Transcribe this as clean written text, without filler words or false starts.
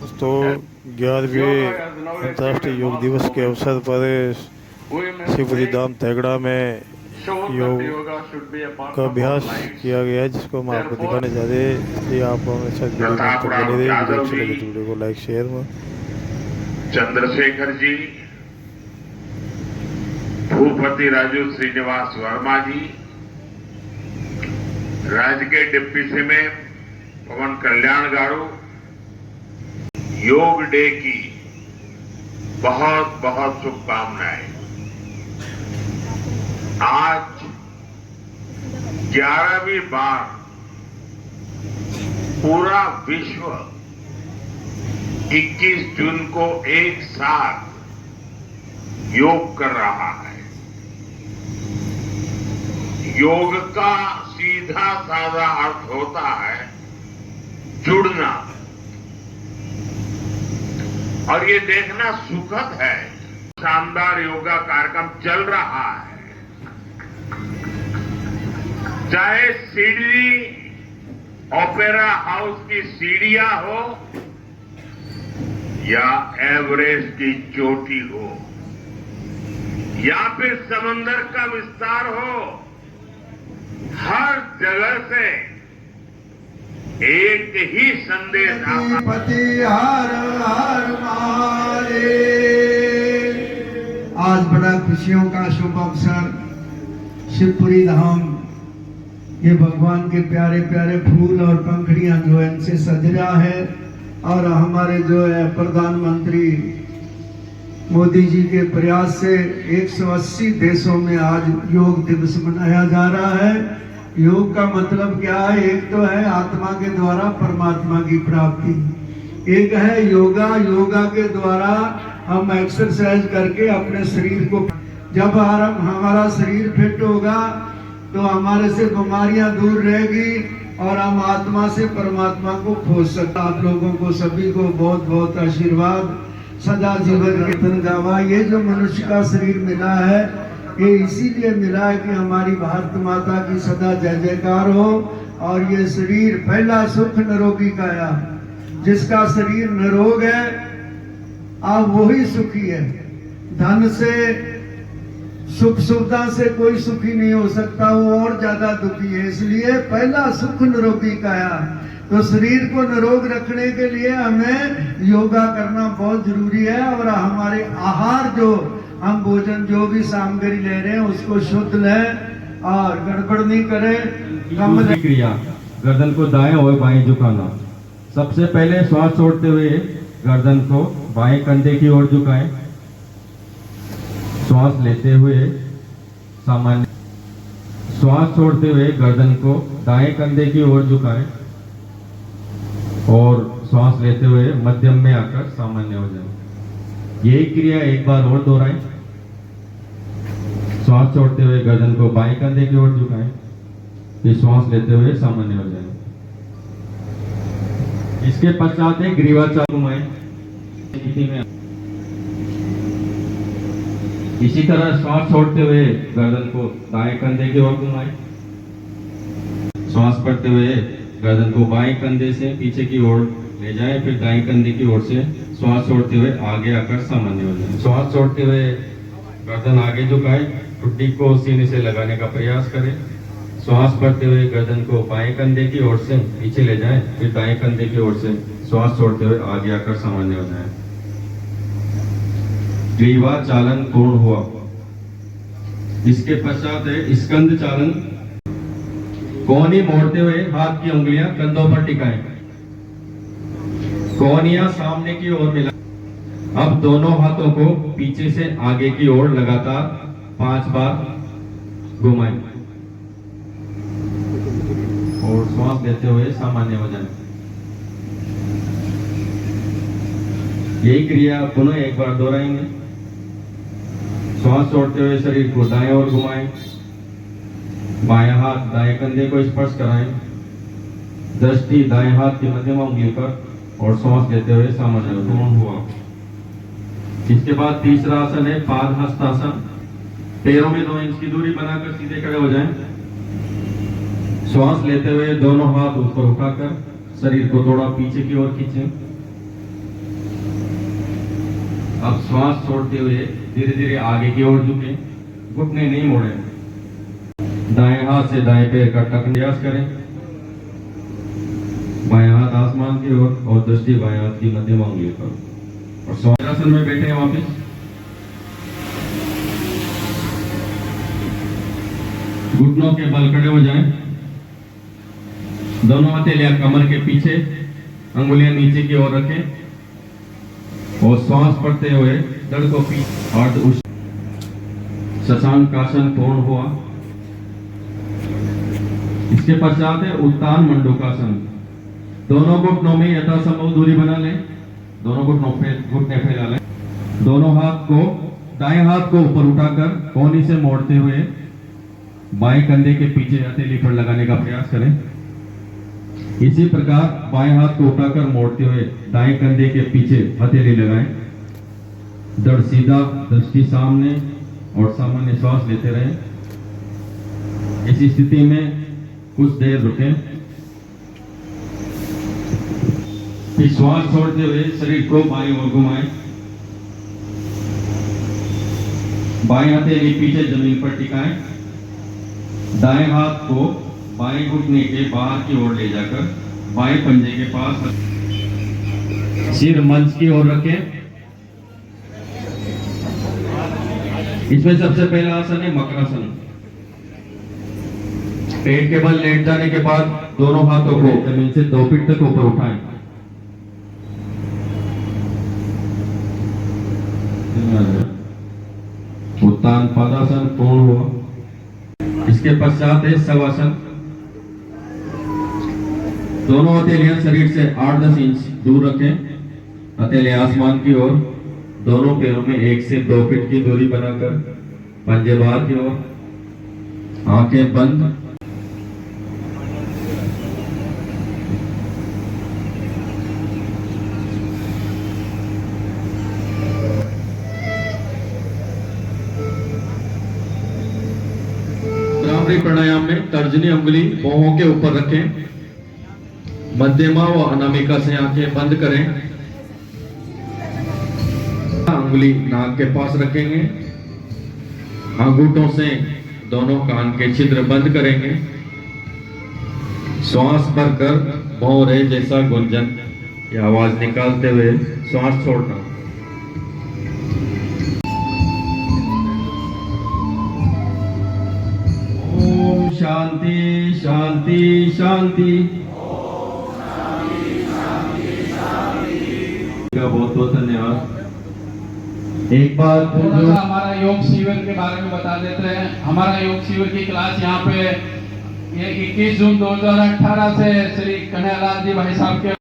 दोस्तों 11वें अंतर्राष्ट्रीय योग दिवस के अवसर पर शिवपुरी धाम तेगड़ा में योग का अभ्यास किया गया है, जिसको हम आपको दिखाने जा रहे हैं। इसलिए आप हमारे साथ वीडियो में तक बने रहिए। वीडियो अच्छी लगे तो वीडियो को लाइक शेयर में। चंद्रशेखर जी, भूपति राजू श्रीनिवास वर्मा जी, राज्य के डिप्टी सीएम पवन कल्याण गारू, योग डे की बहुत बहुत शुभकामनाएं। आज 11वीं बार पूरा विश्व 21 जून को एक साथ योग कर रहा है। योग का सीधा साधा अर्थ होता है जुड़ना, और ये देखना सुखद है। शानदार योगा कार्यक्रम चल रहा है, चाहे सीढ़ी ओपेरा हाउस की सीढ़ियां हो या एवरेस्ट की चोटी हो या फिर समंदर का विस्तार हो, हर जगह से एक ही संदेश आता पति हर हर महादेव। आज बड़ा खुशियों का शुभ अवसर, शिवपुरी धाम ये भगवान के प्यारे प्यारे फूल और पंखड़ियां जो है इनसे सज रहा है। और हमारे जो है प्रधानमंत्री मोदी जी के प्रयास से 180 देशों में आज योग दिवस मनाया जा रहा है। योग का मतलब क्या है? एक तो है आत्मा के द्वारा परमात्मा की प्राप्ति, एक है योगा। योगा के द्वारा हम एक्सरसाइज करके अपने शरीर को, जब हमारा शरीर फिट होगा तो हमारे से बीमारियां दूर रहेगी और हम आत्मा से परमात्मा को खोज सकते। आप लोगों को सभी को बहुत बहुत आशीर्वाद, सदा जीवन कीर्तन गावा। ये जो मनुष्य का शरीर मिला है ये इसीलिए मिला है कि हमारी भारत माता की सदा जय जयकार हो। और ये शरीर पहला सुख निरोगी काया, जिसका शरीर निरोग है आप वही सुखी है। धन से सुख सुविधा से कोई सुखी नहीं हो सकता, वो और ज्यादा दुखी है। इसलिए पहला सुख निरोगी काया। तो शरीर को निरोग रखने के लिए हमें योगा करना बहुत जरूरी है। और हमारे आहार जो हम भोजन जो भी सामग्री ले रहे हैं उसको शुद्ध लें और गड़बड़ नहीं करें। दूसरी क्रिया, गर्दन को दाएं और बाएं झुकाना। सबसे पहले श्वास छोड़ते हुए गर्दन को बाएं कंधे की ओर झुकाएं। श्वास लेते हुए सामान्य, श्वास छोड़ते हुए गर्दन को दाएं कंधे की ओर झुकाएं और श्वास लेते हुए मध्यम में आकर सामान्य हो जाए। यही क्रिया एक बार और दोहराएं। श्वास छोड़ते हुए गर्दन को बाएं कंधे की ओर झुकाएं, फिर श्वास लेते हुए सामान्य हो जाए। इसके पश्चात एक ग्रीवा चाल घुमाएं। इसी तरह श्वास छोड़ते हुए गर्दन को दाएं कंधे की ओर घुमाएं। श्वास पड़ते हुए गर्दन को बाएं कंधे से पीछे की ओर ले जाएं, फिर दाएं कंधे की ओर से श्वास छोड़ते हुए आगे आकर सामान्य हो जाए। श्वास छोड़ते हुए गर्दन आगे झुकाएं, ठुड्डी को सीने से लगाने का प्रयास करें। श्वास पड़ते हुए गर्दन को बाएं कंधे की ओर से पीछे ले जाएं, फिर दाएं कंधे की ओर से श्वास छोड़ते हुए आगे आकर सामान्य हो जाएं। ग्रीवा चालन पूर्ण हुआ। इसके पश्चात है स्कंद चालन। कोहनी मोड़ते हुए हाथ की उंगलियां कंधों पर टिकाएं, कोहनियां सामने की ओर मिला। अब दोनों हाथों को पीछे से आगे की ओर लगातार 5 बार घुमाएं और श्वास लेते हुए सामान्य हो जाएं। यही क्रिया पुनः एक बार दोहराएंगे। श्वास छोड़ते हुए शरीर को दाएं ओर घुमाएं, बायां हाथ दाएं कंधे को स्पर्श कराएं, दृष्टि दाएं हाथ की मध्यम उंगली पर और श्वास लेते हुए सामान्य हुआ। इसके बाद तीसरा आसन है पाद हस्तासन। पैरों में 2 इंच की दूरी बनाकर सीधे खड़े हो जाएं। श्वास लेते हुए दोनों हाथ ऊपर उठाकर शरीर को थोड़ा पीछे की ओर खींचें। अब श्वास छोड़ते हुए धीरे धीरे आगे की ओर झुके, घुटने नहीं मोड़े। दाएं हाथ से दाएं पैर का टकन प्रयास करें। बाएं हाथ आसमान की ओर और दृष्टि बाएं हाथ की मध्यम उंगली पर। और स्वास्थ्यासन में बैठे हैं वापिस। घुटनों के बल खड़े हो जाएं। दोनों हथेलियां कमर के पीछे, अंगुलियां नीचे की ओर रखें और श्वास पड़ते हुए धड़ को पीछे। अर्ध शशांकासन पूर्ण हुआ। इसके पश्चात है उत्तान मंडूकासन। दोनों घुटनों में यथासंभव दूरी बना लें। दोनों घुटने फैला लें। दोनों हाथ को, दाएं हाथ को ऊपर उठाकर कोहनी से मोड़ते हुए बाएं कंधे के पीछे हथेली पर लगाने का प्रयास करें। इसी प्रकार बाएं हाथ को उठाकर मोड़ते हुए दाएं कंधे के पीछे हथेली लगाएं। धड़ सीधा, दृष्टि सामने और सामान्य श्वास लेते रहें। इसी स्थिति में कुछ देर रुकें। फिर श्वास छोड़ते हुए शरीर को बाईं ओर घुमाएं। बाएं हथेली पीछे जमीन पर टिकाएं। दाएं हाथ को बाएं घुटने के बाहर की ओर ले जाकर बाएं पंजे के पास सिर मंच की ओर रखें। इसमें सबसे पहला आसन है मकरासन। पेट के बल लेट जाने के बाद दोनों हाथों को जमीन से 2 फीट तक ऊपर उठाएं। उत्तान पादासन पूर्ण हुआ। इसके पश्चात है शवासन। दोनों हथेलियां शरीर से 8-10 इंच दूर रखें। हथेलियां आसमान की ओर। दोनों पैरों में 1 से 2 फीट की दूरी बनाकर पंजे बाहर की ओर, आंखें बंद। प्राणायाम में तर्जनी उंगली भौहों के ऊपर रखें। मध्यमा व अनामिका से आंखें बंद करें। उंगली नाक के पास रखेंगे। अंगूठों से दोनों कान के छिद्र बंद करेंगे। श्वास भरकर भौरे जैसा गुंजन या आवाज निकालते हुए श्वास छोड़ना। ओम शांति शांति शांति। बहुत बहुत धन्यवाद। एक बार हमारा योग शिविर के बारे में बता देते हैं। हमारा योग शिविर की क्लास यहाँ पे 21 जून 2018 से श्री कन्हैयालाल जी भाई साहब के